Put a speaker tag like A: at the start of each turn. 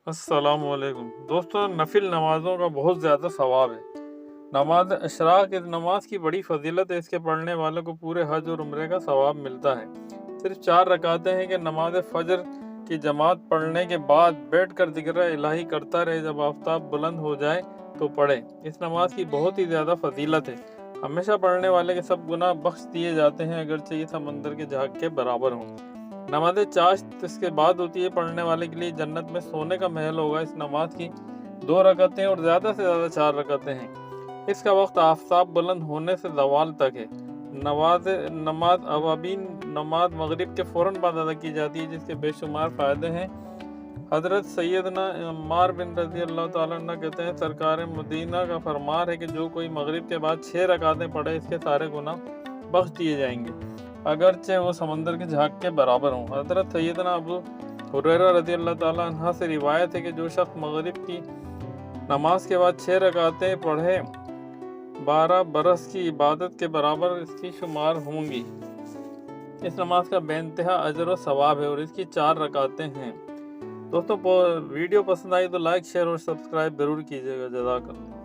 A: अस्सलाम वालेकुम दोस्तों, नफिल नमाज़ों का बहुत ज़्यादा सवाब है। नमाज अशराक इस नमाज की बड़ी फजीलत है। इसके पढ़ने वालों को पूरे हज और उम्रे का सवाब मिलता है। सिर्फ 4 रकातें हैं कि नमाज फजर की जमात पढ़ने के बाद बैठ कर ज़िक्र इलाही करता रहे, जब आफताब बुलंद हो जाए तो पढ़े। इस नमाज की बहुत ही ज़्यादा फजीलत है। हमेशा पढ़ने वाले के सब गुनाह बख्श दिए जाते हैं, अगरचे ये समंदर के झाग के बराबर हों। नमाज चाश्त इसके बाद होती है। पढ़ने वाले के लिए जन्नत में सोने का महल होगा। इस नमाज की 2 रकातें और ज़्यादा से ज़्यादा 4 रकातें हैं। इसका वक्त आफताब बुलंद होने से ज़वाल तक है। नमाज अवाबीन नमाज मगरिब के फ़ौरन बाद अदा की जाती है, जिसके बेशुमार फ़ायदे हैं। हज़रत सैयदना अम्मार बिन रज़ी अल्लाह तआला अन्हु कहते हैं, सरकार मदीना का फरमान है कि जो कोई मगरिब के बाद 6 रकातें पढ़े, इसके सारे गुनाह बख्श दिए जाएंगे, अगरचे वो समंदर के झाग के बराबर हों। हज़रत सैयदना अबू हुरैरा रज़ी अल्लाह तआला अन्हा से रिवायत है कि जो शख्स मगरिब की नमाज के बाद 6 रकातें पढ़े, 12 बरस की इबादत के बराबर इसकी शुमार होंगी। इस नमाज का बेइंतहा अजर व सवाब है और इसकी 4 रकातें हैं। दोस्तों, वीडियो पसंद आई तो लाइक, शेयर और सब्सक्राइब ज़रूर कीजिएगा। जज़ाकल्लाह।